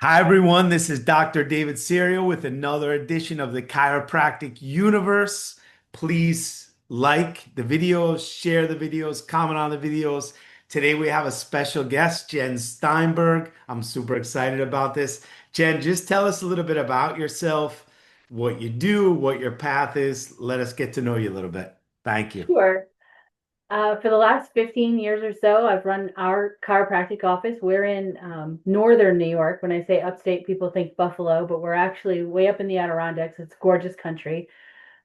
Hi, everyone. This is Dr. David Serio with another edition of the Chiropractic Universe. Please like the videos, share the videos, comment on the videos. Today we have a special guest, Jen Steinberg. I'm super excited about this. Jen, just tell us a little bit about yourself, what you do, what your path is. Let us get to know you a little bit. Thank you. Sure. For the last 15 years or so, I've run our chiropractic office. We're in northern New York. When I say upstate, people think Buffalo, but we're actually way up in the Adirondacks. It's gorgeous country,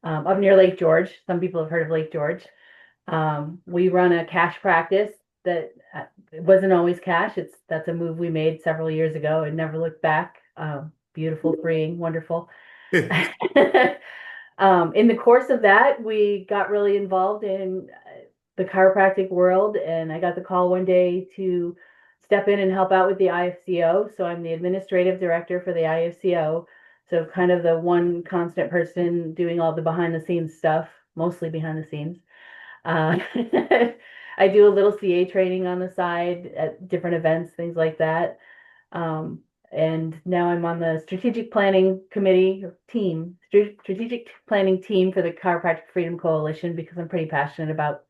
up near Lake George. Some people have heard of Lake George. We run a cash practice that it wasn't always cash. That's a move we made several years ago and never looked back. Beautiful, freeing, wonderful. In the course of that, we got really involved in the chiropractic world, and I got the call one day to step in and help out with the IFCO. So I'm the administrative director for the IFCO. So kind of the one constant person doing all the behind the scenes stuff, mostly behind the scenes. Uh, I do a little CA training on the side at different events, things like that. Um, and now I'm on the strategic planning committee or team, strategic planning team for the Chiropractic Freedom Coalition because I'm pretty passionate about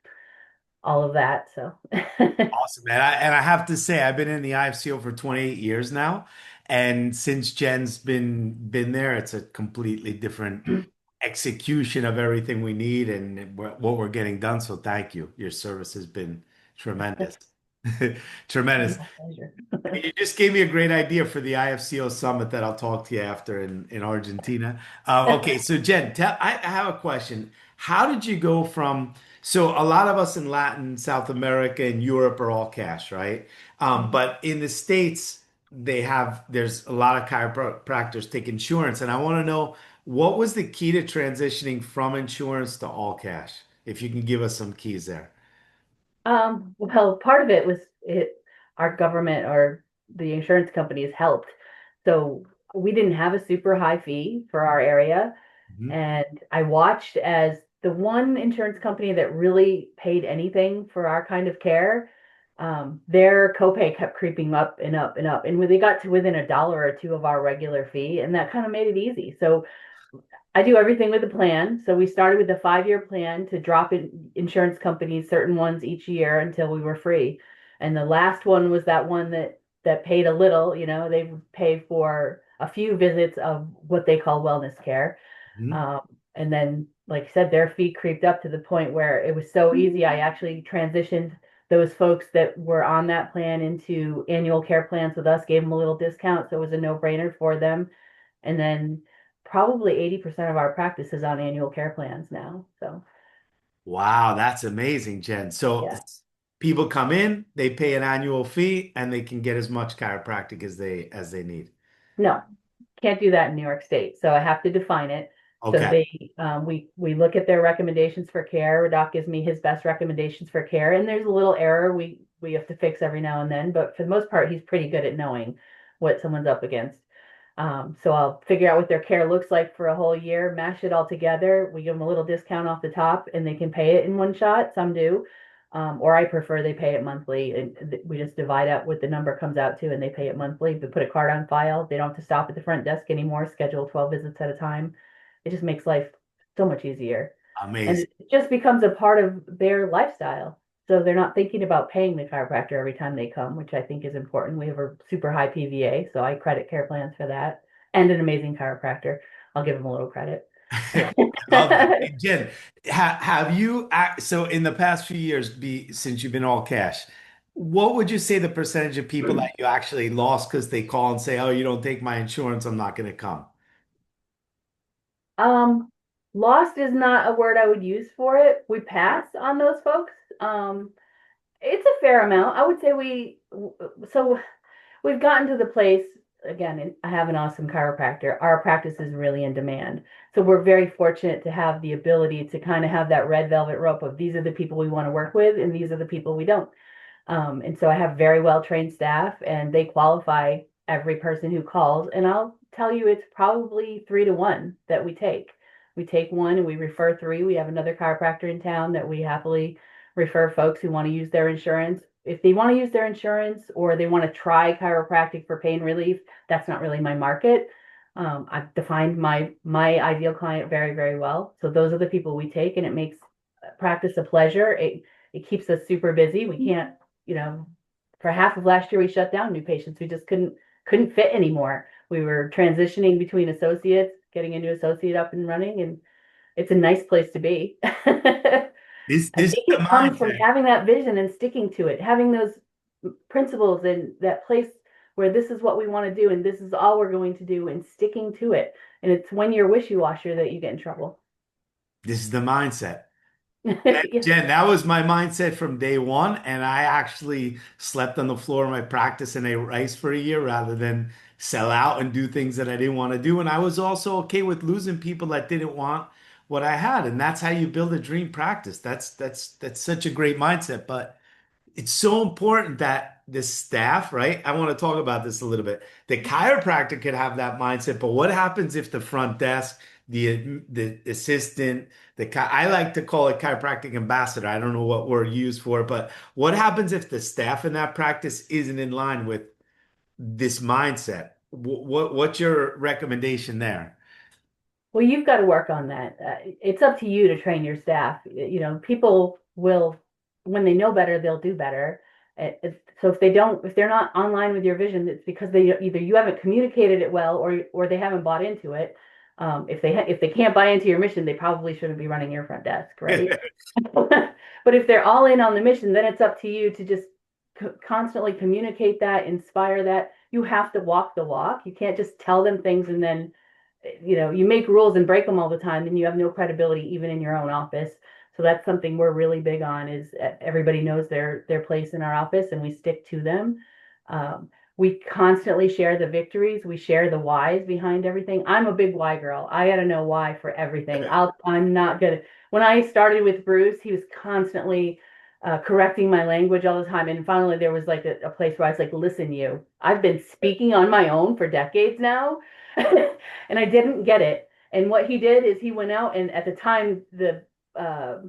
all of that. So, Awesome, man. And I have to say, I've been in the IFCO for 28 years now, and since Jen's been there, it's a completely different execution of everything we need and what we're getting done. So thank you. Your service has been tremendous. Tremendous. my pleasure. You just gave me a great idea for the IFCO summit that I'll talk to you after in Argentina. Okay, so Jen, I have a question. How did you go from, so a lot of us in Latin, South America, and Europe are all cash, right? But in the States, there's a lot of chiropractors take insurance. And I want to know what was the key to transitioning from insurance to all cash? If you can give us some keys there. Well, part of it was our government or the insurance companies helped. So we didn't have a super high fee for our area. Mhm. And I watched as the one insurance company that really paid anything for our kind of care, their copay kept creeping up and up and up. And when they got to within $1 or $2 of our regular fee, and that kind of made it easy. So I do everything with a plan. So we started with a 5-year plan to drop in insurance companies, certain ones each year until we were free. And the last one was that one that paid a little, they would pay for a few visits of what they call wellness care. Mhm. Um, and then, like I said, their fee creeped up to the point where it was so easy. I actually transitioned those folks that were on that plan into annual care plans with us, gave them a little discount. So it was a no-brainer for them. And then probably 80% of our practice is on annual care plans now. So Wow, that's amazing, Jen. So yeah, people come in, they pay an annual fee, and they can get as much chiropractic as they need. no, can't do that in New York State. So I have to define it. So Okay. we look at their recommendations for care. Doc gives me his best recommendations for care, and there's a little error we have to fix every now and then. But for the most part, he's pretty good at knowing what someone's up against. So I'll figure out what their care looks like for a whole year, mash it all together. We give them a little discount off the top, and they can pay it in one shot. Some do. Or I prefer they pay it monthly, and we just divide out what the number comes out to, and they pay it monthly. They put a card on file. They don't have to stop at the front desk anymore. Schedule 12 visits at a time. It just makes life so much easier, and Amazing. it just becomes a part of their lifestyle. So they're not thinking about paying the chiropractor every time they come, which I think is important. We have a super high PVA, so I credit care plans for that, and an amazing chiropractor. I'll give them a little credit. I love that. Hey, Jen, have you, so in the past few years, since you've been all cash, what would you say the percentage of people that you actually lost because they call and say, oh, you don't take my insurance, I'm not going to come? Um, Lost is not a word I would use for it. We pass on those folks. It's a fair amount. I would say so we've gotten to the place again, and I have an awesome chiropractor. Our practice is really in demand. So we're very fortunate to have the ability to kind of have that red velvet rope of these are the people we want to work with and these are the people we don't. And so I have very well trained staff and they qualify every person who calls. And I'll tell you, it's probably 3 to 1 that we take. We take one and we refer three. We have another chiropractor in town that we happily refer folks who want to use their insurance. if they want to use their insurance or they want to try chiropractic for pain relief, that's not really my market. I've defined my ideal client very, very well. So those are the people we take, and it makes practice a pleasure. It keeps us super busy. We can't, you know, for half of last year we shut down new patients. We just couldn't fit anymore. We were transitioning between associates, getting a new associate up and running, and it's a nice place to be. This I this is think the it comes from mindset. having that vision and sticking to it, having those principles and that place where this is what we want to do and this is all we're going to do and sticking to it. And it's when you're wishy-washer that you get in trouble. This is the mindset. Yeah. Jen, that was my mindset from day one, and I actually slept on the floor of my practice and ate rice for a year rather than sell out and do things that I didn't want to do. And I was also okay with losing people that didn't want what I had, and that's how you build a dream practice. That's such a great mindset, but it's so important that the staff, right? I want to talk about this a little bit. The chiropractor could have that mindset, but what happens if the front desk, the assistant, I like to call it chiropractic ambassador. I don't know what word used for it, but what happens if the staff in that practice isn't in line with this mindset? What's your recommendation there? Well, you've got to work on that. It's up to you to train your staff. You know, people will, when they know better, they'll do better. So if if they're not online with your vision, it's because they either you haven't communicated it well, or they haven't bought into it. If they can't buy into your mission, they probably shouldn't be running your front desk, right? But if they're all in on the mission, then it's up to you to just constantly communicate that, inspire that. You have to walk the walk. You can't just tell them things and then, you know, you make rules and break them all the time, and you have no credibility even in your own office. So that's something we're really big on is everybody knows their place in our office and we stick to them. We constantly share the victories. We share the whys behind everything. I'm a big why girl. I got to know why for everything. I'm not good. When I started with Bruce, he was constantly correcting my language all the time. And finally, there was like a place where I was like, listen, I've been speaking on my own for decades now, and I didn't get it. And what he did is he went out, and at the time, the uh,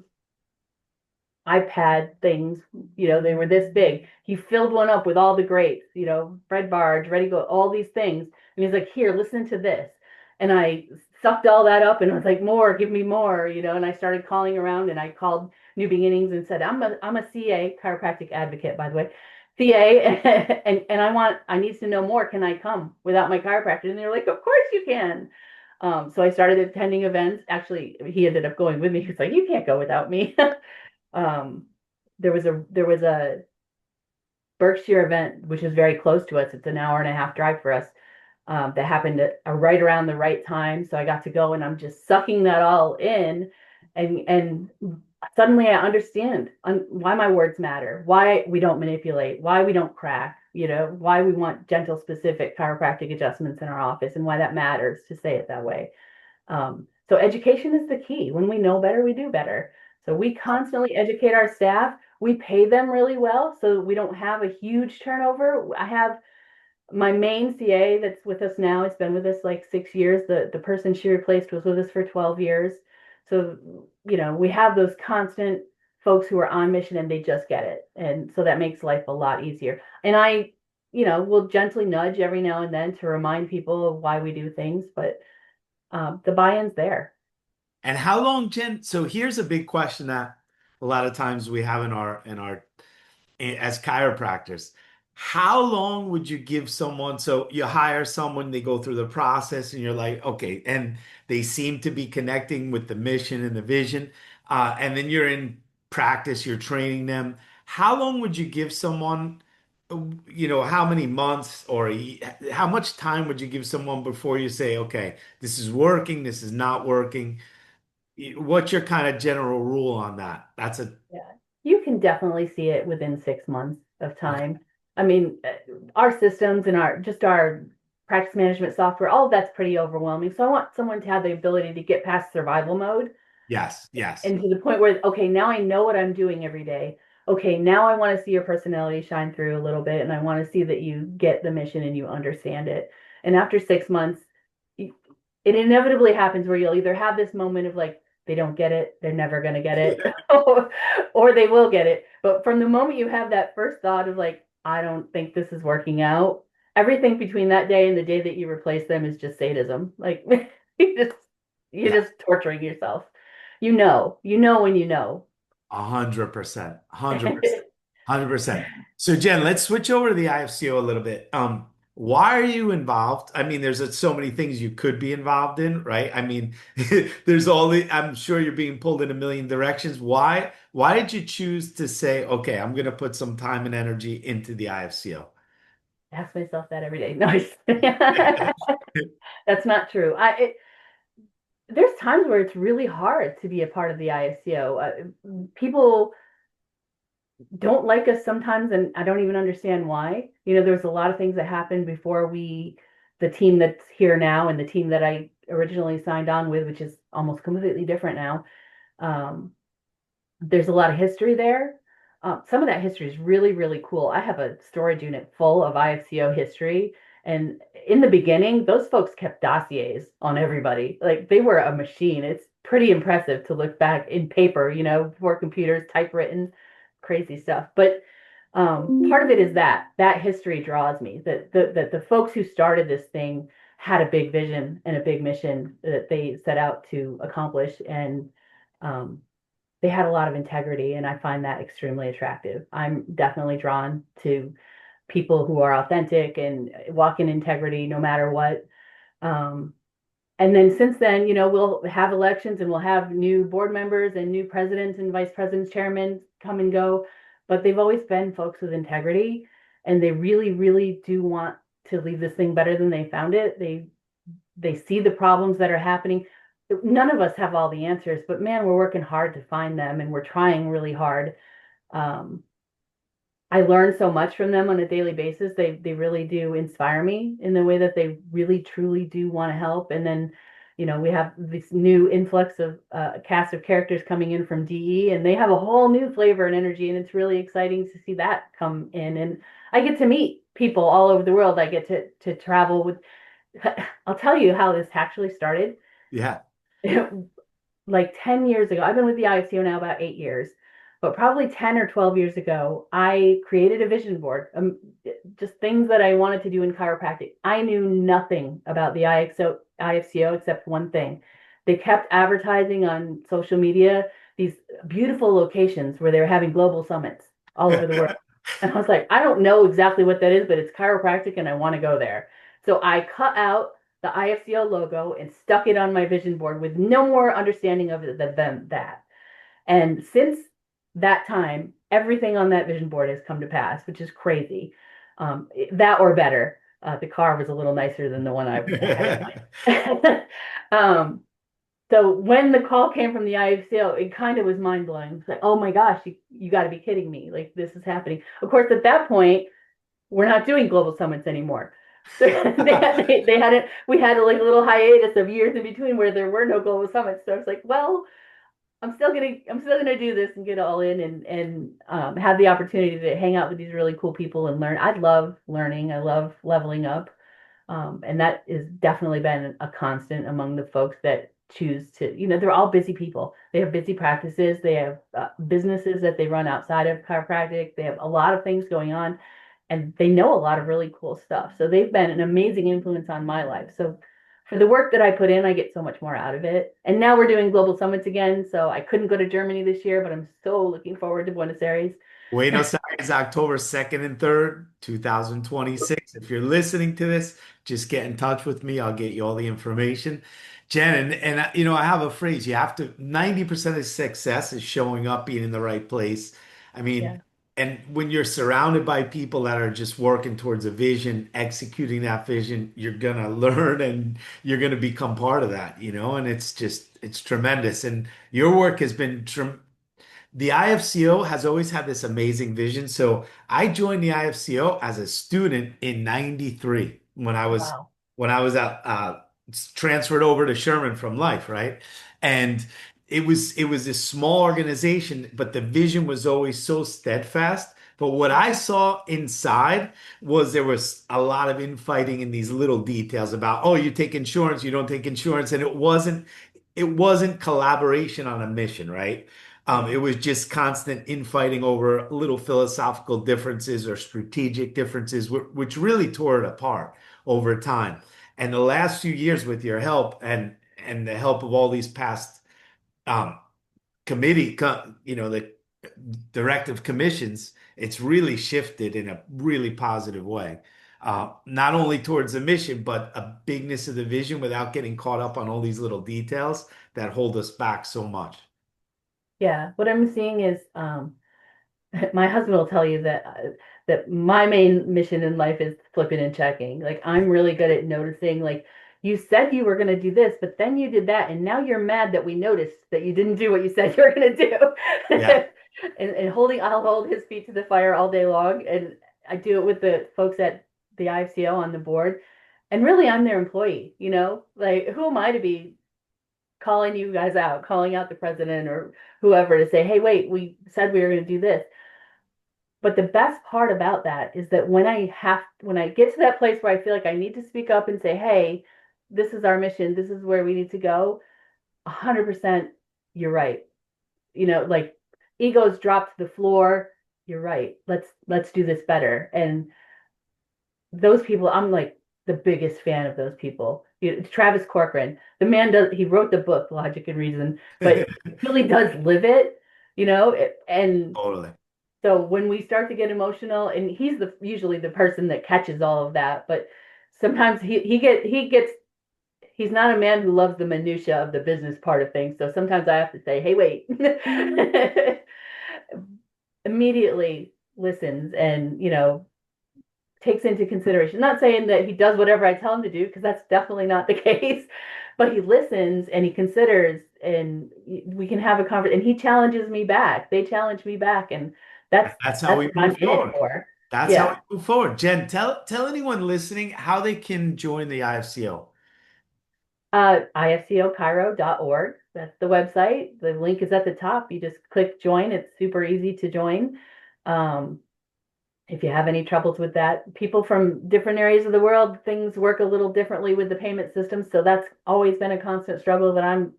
iPad things, they were this big. He filled one up with all the grapes, Fred Barge, Ready Go, all these things. And he's like, here, listen to this. And I sucked all that up and was like, more, give me more, and I started calling around and I called New Beginnings and said, I'm a CA, chiropractic advocate, by the way. CA, and I need to know more. Can I come without my chiropractor? And they're like, of course you can. So I started attending events. Actually, he ended up going with me. He's like, you can't go without me. um, there was a Berkshire event, which is very close to us. It's an hour and a half drive for us. That happened at, right around the right time. So I got to go and I'm just sucking that all in. And suddenly I understand why my words matter, why we don't manipulate, why we don't crack, why we want gentle, specific chiropractic adjustments in our office and why that matters to say it that way. So education is the key. When we know better, we do better. So we constantly educate our staff. We pay them really well so we don't have a huge turnover. I have my main CA that's with us now. It's been with us like 6 years. The person she replaced was with us for 12 years. So, we have those constant folks who are on mission and they just get it. And so that makes life a lot easier. And I, will gently nudge every now and then to remind people of why we do things, but the buy-in's there. And how long, Jen? So here's a big question that a lot of times we have as chiropractors. How long would you give someone? So you hire someone, they go through the process, and you're like, okay, and they seem to be connecting with the mission and the vision. And then you're in practice, you're training them. How long would you give someone? How many months or how much time would you give someone before you say, okay, this is working, this is not working? What's your kind of general rule on that? That's a Yeah, you can definitely see it within 6 months of time. I mean, our systems and our practice management software, all of that's pretty overwhelming. So I want someone to have the ability to get past survival mode yes, yes. and to the point where, okay, now I know what I'm doing every day. Okay, now I want to see your personality shine through a little bit, and I want to see that you get the mission and you understand it. And after 6 months, it inevitably happens where you'll either have this moment of like, they don't get it, they're never going to get it, or they will get it. But from the moment you have that first thought of like, I don't think this is working out, everything between that day and the day that you replace them is just sadism. Like you just you're Yeah. just torturing yourself. When you know. 100%. 100%. 100%. So Jen, let's switch over to the IFCO a little bit. Why are you involved? I mean, there's so many things you could be involved in, right? I mean, there's I'm sure you're being pulled in a million directions. Why did you choose to say, okay, I'm going to put some time and energy into the IFCO? Ask myself that every day. No, that's not true. There's times where it's really hard to be a part of the IFCO. People don't like us sometimes, and I don't even understand why. There's a lot of things that happened before the team that's here now and the team that I originally signed on with, which is almost completely different now. Um, there's a lot of history there. Some of that history is really, really cool. I have a storage unit full of IFCO history. And in the beginning, those folks kept dossiers on everybody. Like they were a machine. It's pretty impressive to look back in paper, before computers, typewritten, crazy stuff. But part of it is that history draws me. That the folks who started this thing had a big vision and a big mission that they set out to accomplish. And um, they had a lot of integrity, and I find that extremely attractive. I'm definitely drawn to people who are authentic and walk in integrity no matter what. Um, and then since then, we'll have elections and we'll have new board members and new presidents and vice presidents, chairmen come and go, but they've always been folks with integrity, and they really, really do want to leave this thing better than they found it. They see the problems that are happening. None of us have all the answers, but man, we're working hard to find them, and we're trying really hard. Um, I learn so much from them on a daily basis. They really do inspire me in the way that they really truly do want to help. And then, we have this new influx of cast of characters coming in from DE, and they have a whole new flavor and energy, and it's really exciting to see that come in. And I get to meet people all over the world. I get to travel with. I'll tell you how this actually started. Yeah. Like 10 years ago, I've been with the IFCO now about 8 years, but probably 10 or 12 years ago, I created a vision board, just things that I wanted to do in chiropractic. I knew nothing about the IFCO except one thing. They kept advertising on social media these beautiful locations where they were having global summits all over the world. And I was like, I don't know exactly what that is, but it's chiropractic and I want to go there. So I cut out the IFCO logo and stuck it on my vision board with no more understanding of it than that. And since that time, everything on that vision board has come to pass, which is crazy. That or better. The car was a little nicer than the one I had. um, so when the call came from the IFCO, it kind of was mind blowing. It's like, oh my gosh, you got to be kidding me! Like this is happening. Of course, at that point, we're not doing global summits anymore. So they had it. We had like a little hiatus of years in between where there were no global summits. So I was like, well, I'm still gonna do this and get all in and have the opportunity to hang out with these really cool people and learn. I love learning. I love leveling up. And that has definitely been a constant among the folks that choose to, they're all busy people. They have busy practices. They have businesses that they run outside of chiropractic. They have a lot of things going on, and they know a lot of really cool stuff. So they've been an amazing influence on my life. So for the work that I put in, I get so much more out of it. And now we're doing global summits again. So I couldn't go to Germany this year, but I'm so looking forward to Buenos Aires. Buenos Aires, October 2nd and 3rd, 2026. If you're listening to this, just get in touch with me. I'll get you all the information. Jen, I have a phrase. You have to, 90% of success is showing up, being in the right place. I mean, Yeah. and when you're surrounded by people that are just working towards a vision, executing that vision, you're gonna learn and you're gonna become part of that, and it's tremendous. And your work has been the IFCO has always had this amazing vision. So I joined the IFCO as a student in '93 Wow. when I was at transferred over to Sherman from Life, right? And it was this small organization, but the vision was always so steadfast. But what I saw inside was there was a lot of infighting in these little details about, oh, you take insurance, you don't take insurance, and it wasn't. it wasn't collaboration on a mission, right? It was just constant infighting over little philosophical differences or strategic differences, which really tore it apart over time. And the last few years, with your help and the help of all these past um, the directive commissions, it's really shifted in a really positive way. Not only towards the mission, but a bigness of the vision without getting caught up on all these little details that hold us back so much. Yeah, what I'm seeing is my husband will tell you that that my main mission in life is flipping and checking. Like I'm really good at noticing, like you said you were going to do this, but then you did that, and now you're mad that we noticed that you didn't do what you said you were going to do. Yeah. And I'll hold his feet to the fire all day long, and I do it with the folks at the IFCO on the board. And really, I'm their employee, like who am I to be calling you guys out, calling out the president or whoever to say, hey, wait, we said we were going to do this. But the best part about that is that when I get to that place where I feel like I need to speak up and say, hey, this is our mission, this is where we need to go, 100% you're right. Like egos drop to the floor. You're right. Let's do this better. And those people, I'm like the biggest fan of those people. Travis Corcoran, the man he wrote the book Logic and Reason, but he really does live it, and Totally. so when we start to get emotional, and he's usually the person that catches all of that, but sometimes he's not a man who loves the minutia of the business part of things. So sometimes I have to say, hey, wait. Immediately listens and takes into consideration. Not saying that he does whatever I tell him to do, because that's definitely not the case, but he listens and he considers, and we can have a conversation. And he challenges me back. They challenge me back, and That's how that's we what I'm move in it forward. for. That's how Yeah. we move forward. Jen, tell anyone listening how they can join the IFCO. IFCOcairo.org. That's the website. The link is at the top. You just click join. It's super easy to join. Um, if you have any troubles with that, people from different areas of the world, things work a little differently with the payment system. So that's always been a constant struggle that I'm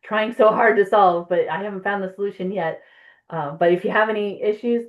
trying so hard to solve, but I haven't found the solution yet. But if you have any issues,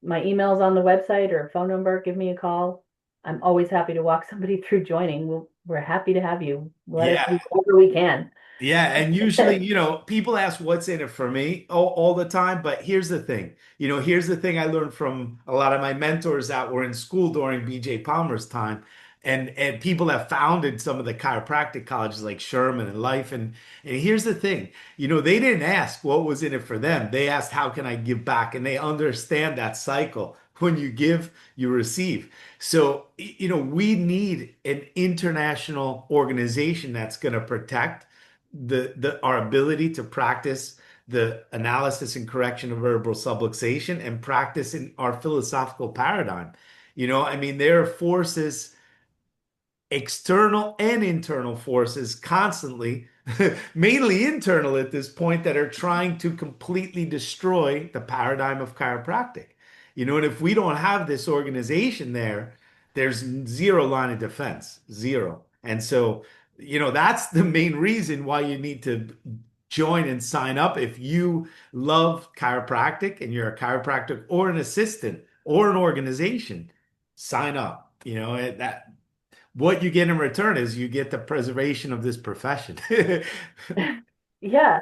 my email's on the website or phone number, give me a call. I'm always happy to walk somebody through joining. We're happy to have you. Let us Yeah. do whatever we can. Yeah, and usually, people ask what's in it for me all the time, but here's the thing. Here's the thing I learned from a lot of my mentors that were in school during BJ Palmer's time, and people that founded some of the chiropractic colleges like Sherman and Life, and here's the thing. They didn't ask what was in it for them. They asked how can I give back, and they understand that cycle. When you give, you receive. So, we need an international organization that's going to protect the our ability to practice the analysis and correction of verbal subluxation and practice in our philosophical paradigm. I mean, there are forces, external and internal forces constantly, mainly internal at this point, that are trying to completely destroy the paradigm of chiropractic. And if we don't have this organization there, there's zero line of defense, zero. And so, that's the main reason why you need to join and sign up. If you love chiropractic and you're a chiropractor or an assistant or an organization, sign up. That what you get in return is you get the preservation of this profession. Yeah.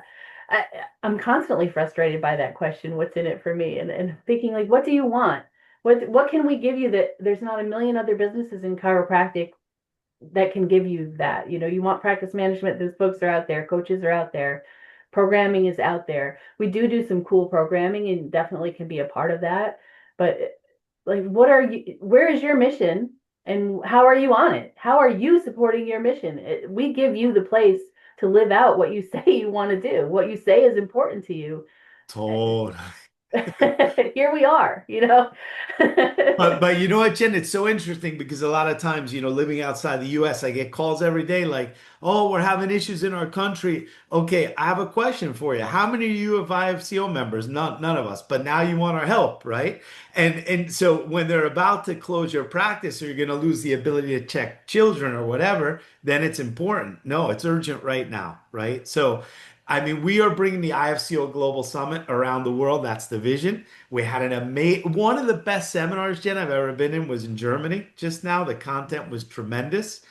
I, I'm constantly frustrated by that question, what's in it for me? And thinking like, what do you want? What can we give you that there's not a million other businesses in chiropractic that can give you that? You want practice management, those folks are out there, coaches are out there, programming is out there. We do some cool programming and definitely can be a part of that. But like, where is your mission and how are you on it? How are you supporting your mission? We give you the place to live out what you say you want to do, what you say is important to you. Totally. Here we are, you know. But you know what, Jen? It's so interesting because a lot of times, living outside the US, I get calls every day like, "Oh, we're having issues in our country." Okay, I have a question for you. How many of you have IFCO members? None of us. But now you want our help, right? And so when they're about to close your practice or you're going to lose the ability to check children or whatever, then it's important. No, it's urgent right now, right? So I mean, we are bringing the IFCO Global Summit around the world. That's the vision. We had an amazing, one of the best seminars, Jen, I've ever been in was in Germany just now. The content was tremendous.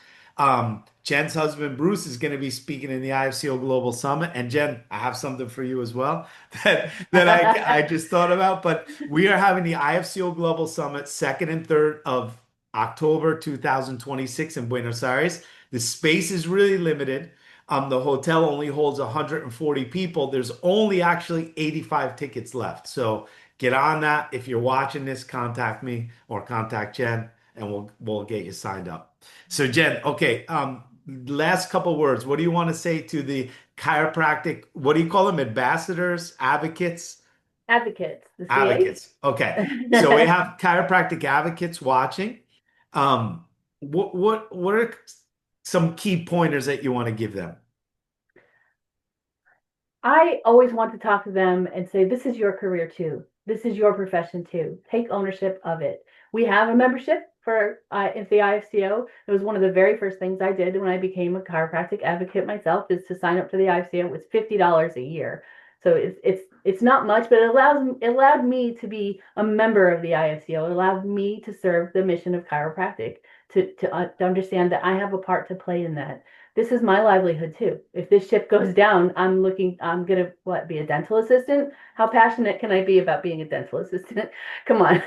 Jen's husband, Bruce, is going to be speaking in the IFCO Global Summit. And Jen, I have something for you as well that I just thought about. But we are having the IFCO Global Summit 2nd and 3rd of October 2026 in Buenos Aires. The space is really limited. The hotel only holds 140 people. There's only actually 85 tickets left. So get on that. If you're watching this, contact me or contact Jen and we'll get you signed up. So Jen, okay, last couple words. What do you want to say to the chiropractic, what do you call them? Ambassadors, advocates? Advocates, the Advocates. Okay. So we CA. have chiropractic advocates watching. Um, what are some key pointers that you want to give them? I always want to talk to them and say, this is your career too. This is your profession too. Take ownership of it. We have a membership for the IFCO. It was one of the very first things I did when I became a chiropractic advocate myself is to sign up for the IFCO. It was $50 a year. So it's not much, but it allowed me to be a member of the IFCO. It allowed me to serve the mission of chiropractic, to understand that I have a part to play in that. This is my livelihood too. If this ship goes down, I'm gonna be a dental assistant? How passionate can I be about being a dental assistant? Come on.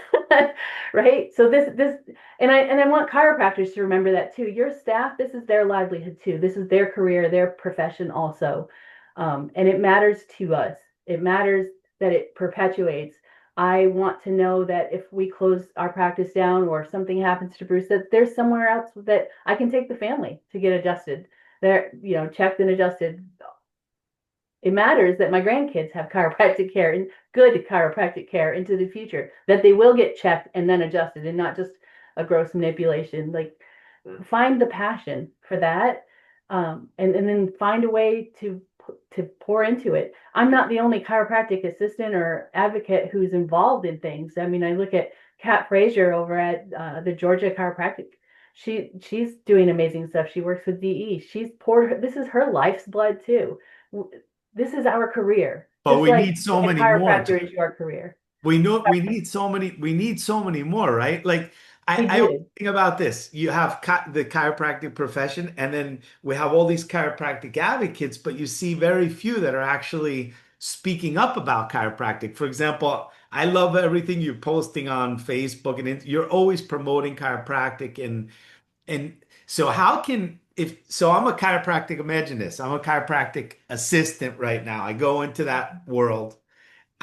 Right? So and I want chiropractors to remember that too. Your staff, this is their livelihood too. This is their career, their profession also. And it matters to us. It matters that it perpetuates. I want to know that if we close our practice down or if something happens to Bruce, that there's somewhere else that I can take the family to get adjusted. They're, checked and adjusted. It matters that my grandkids have chiropractic care and good chiropractic care into the future, that they will get checked and then adjusted and not just a gross manipulation. Like, find the passion for that, and then find a way to pour into it. I'm not the only chiropractic assistant or advocate who's involved in things. I mean, I look at Kat Frazier over at the Georgia Chiropractic. She's doing amazing stuff. She works with DE. She's poured. This is her life's blood too. This is our career, But just we like need so being a many more. chiropractor is your career. We need so many more, right? Like We I always do. think about this. You have the chiropractic profession, and then we have all these chiropractic advocates, but you see very few that are actually speaking up about chiropractic. For example, I love everything you're posting on Facebook, and you're always promoting chiropractic, and so how can if so I'm a chiropractic, imagine this. I'm a chiropractic assistant right now. I go into that world.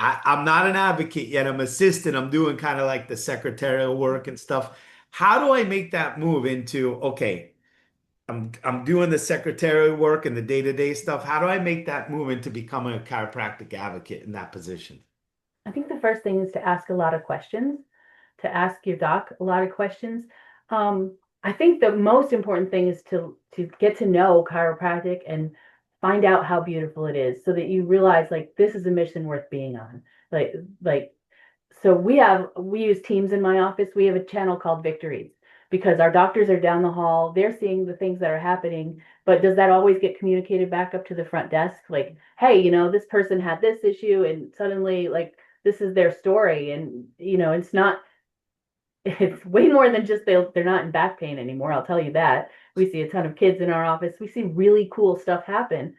I'm not an advocate yet. I'm assistant. I'm doing kind of like the secretarial work and stuff. How do I make that move into, okay, I'm doing the secretarial work and the day-to-day stuff. How do I make that move into becoming a chiropractic advocate in that position? I think the first thing is to ask a lot of questions, to ask your doc a lot of questions. I think the most important thing is to get to know chiropractic and find out how beautiful it is, so that you realize like this is a mission worth being on. Like like so we use Teams in my office. We have a channel called Victories because our doctors are down the hall. They're seeing the things that are happening, but does that always get communicated back up to the front desk? Like, hey, this person had this issue and suddenly like this is their story, and it's not, it's way more than just they're not in back pain anymore. I'll tell you that. We see a ton of kids in our office. We see really cool stuff happen.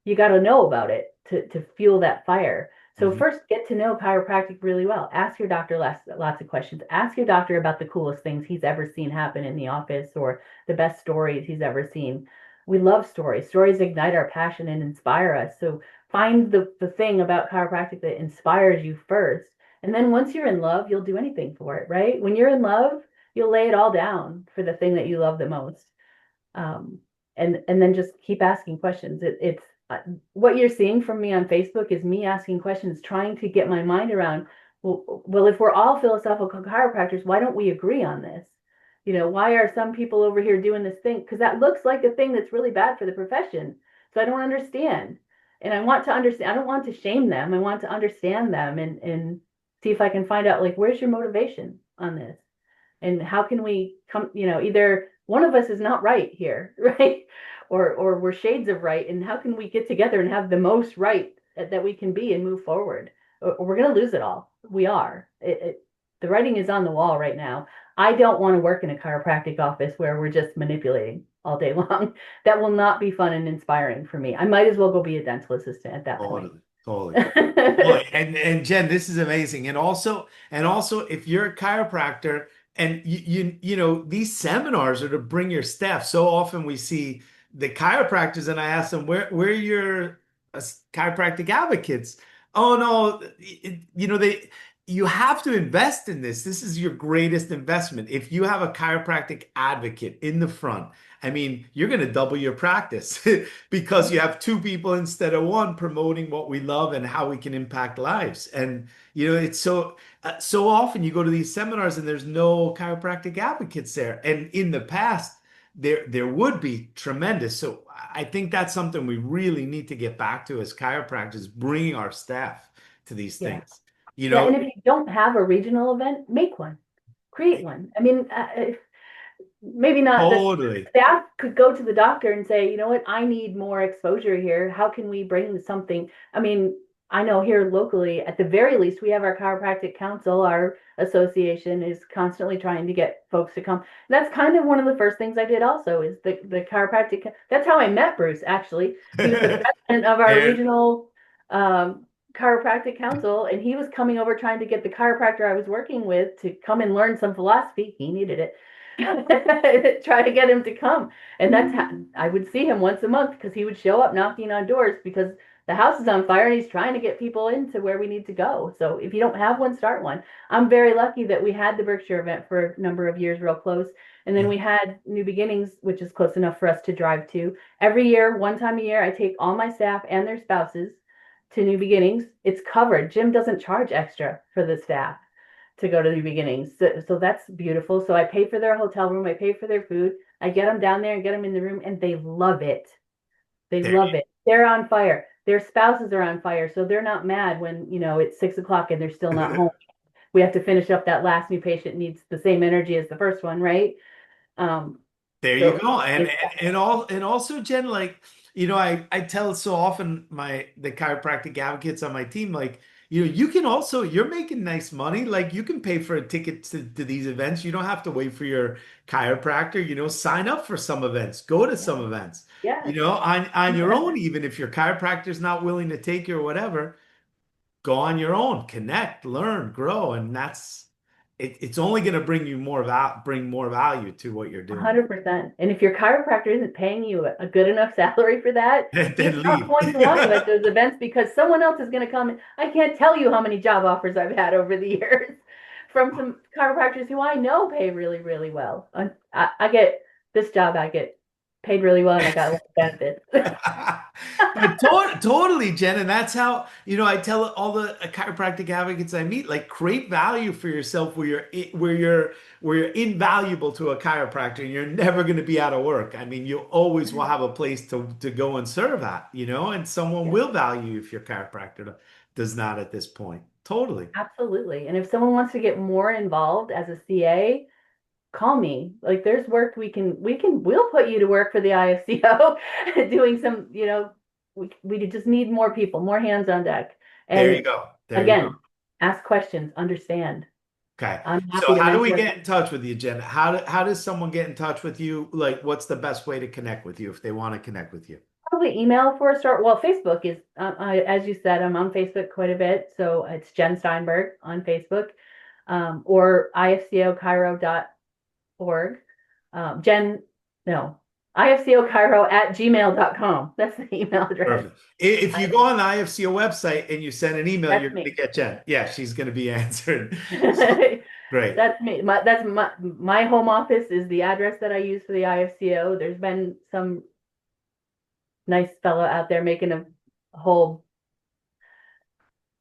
You got to know about it to fuel that fire. So Mhm. first, get to know chiropractic really well. Ask your doctor lots of questions. Ask your doctor about the coolest things he's ever seen happen in the office or the best stories he's ever seen. We love stories. Stories ignite our passion and inspire us. So find the thing about chiropractic that inspires you first. And then once you're in love, you'll do anything for it, right? When you're in love, you'll lay it all down for the thing that you love the most. Um, and then just keep asking questions. It's what you're seeing from me on Facebook is me asking questions, trying to get my mind around, well, if we're all philosophical chiropractors, why don't we agree on this? Why are some people over here doing this thing? Because that looks like a thing that's really bad for the profession. So I don't understand. And I want to understand. I don't want to shame them. I want to understand them and see if I can find out, like, where's your motivation on this? And how can we come, either one of us is not right here, right? Or we're shades of right. And how can we get together and have the most right that we can be and move forward? Or we're going to lose it all. We are. The writing is on the wall right now. I don't want to work in a chiropractic office where we're just manipulating all day long. That will not be fun and inspiring for me. I might as well go be a dental assistant at that point. Totally, totally. Boy, and Jen, this is amazing. And also if you're a chiropractor and these seminars are to bring your staff. So often we see the chiropractors and I ask them, where are your chiropractic advocates? Oh no, you have to invest in this. This is your greatest investment. If you have a chiropractic advocate in the front, I mean, you're going to double your practice because you have two people instead of one promoting what we love and how we can impact lives. And it's so often you go to these seminars and there's no chiropractic advocates there. And in the past, there would be tremendous. So I think that's something we really need to get back to as chiropractors, bringing our staff to these Yeah. things. Yeah. And if you don't have a regional event, make one, create one. I mean, maybe not the Totally. staff could go to the doctor and say, you know what, I need more exposure here. How can we bring something? I mean, I know here locally, at the very least, we have our chiropractic council. Our association is constantly trying to get folks to come. And that's kind of one of the first things I did also is the chiropractic. That's how I met Bruce, actually. He was the president of our There, regional chiropractic council, and he was coming over trying to get the chiropractor I was working with to come and learn some philosophy. He needed it. Try to get him to come. And that's how I would see him once a month because he would show up knocking on doors because the house is on fire and he's trying to get people into where we need to go. So if you don't have one, start one. I'm very lucky that we had the Berkshire event for a number of years, real close. And then we had New Beginnings, which is close enough for us to drive to. Every year, one time a year, I take all my staff and their spouses to New Beginnings. It's covered. Jim doesn't charge extra for the staff to go to New Beginnings. So that's beautiful. So I pay for their hotel room. I pay for their food. I get them down there and get them in the room and they love it. They there. love it. They're on fire. Their spouses are on fire. So they're not mad when, it's 6 o'clock and they're still not home. We have to finish up that last new patient needs the same energy as the first one, right? There you So go. And also, Jen, like, I tell so often the chiropractic advocates on my team, like, you can also, you're making nice money. Like you can pay for a ticket to these events. You don't have to wait for your chiropractor, sign up for some events, go to some events, yeah. on your own, even if your chiropractor's not willing to take you or whatever, go on your own, connect, learn, grow. And it's only going to bring more value to what you're doing. 100%. And if your chiropractor isn't paying you a good enough salary for that, he's Then not leave. going to want you at those events because someone else is going to come. I can't tell you how many job offers I've had over the years from some chiropractors who I know pay really, really well. I get this job, I get paid really well, and I got benefits. But totally, Jen, and that's how I tell all the chiropractic advocates I meet, like create value for yourself where you're invaluable to a chiropractor, and you're never going to be out of work. I mean, you always will have a place to go and serve at, and someone Yeah, will value you if your chiropractor does not at this point. Totally. absolutely. And if someone wants to get more involved as a CA, call me. Like there's work we'll put you to work for the IFCO doing some, we just need more people, more hands on deck. There you And go. There you go. again, ask questions, understand. Okay. I'm So happy to how do we mentor. get in touch with you, Jen? How does someone get in touch with you? Like, what's the best way to connect with you if they want to connect with you? Probably email for a start. Well, Facebook is, as you said, I'm on Facebook quite a bit. So it's Jen Steinberg on Facebook, or ifcochiro.org. Jen, no, ifcochiro@gmail.com. That's the email address. Perfect. If you go on the IFCO website and you send an email, you're That's going to me. get Jen. Yeah, she's going to be answered. So great. That's me. My home office is the address that I use for the IFCO. There's been some nice fellow out there making a whole,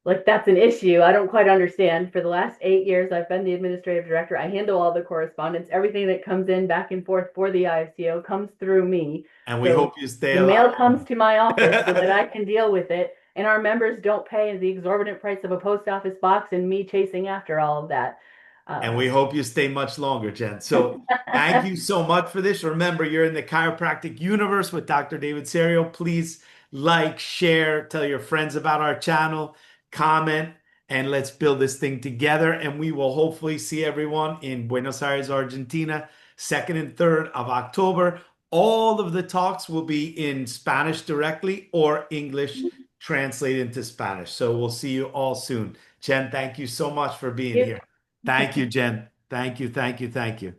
like, that's an issue. I don't quite understand. For the last 8 years, I've been the administrative director. I handle all the correspondence. Everything that comes in back and forth for the IFCO comes through me. And we So hope you stay the a lot mail comes to my office so that longer. I can deal with it. And our members don't pay the exorbitant price of a post office box and me chasing after all of that. And we hope you stay much longer, Jen. So thank you so much for this. Remember, you're in the chiropractic universe with Dr. David Serio. Please like, share, tell your friends about our channel, comment, and let's build this thing together. And we will hopefully see everyone in Buenos Aires, Argentina, 2nd and 3rd of October. All of the talks will be in Spanish directly or English translated into Spanish. So we'll see you all soon. Jen, thank you so much for being You here. Thank you, Jen. Thank you, thank you, thank you.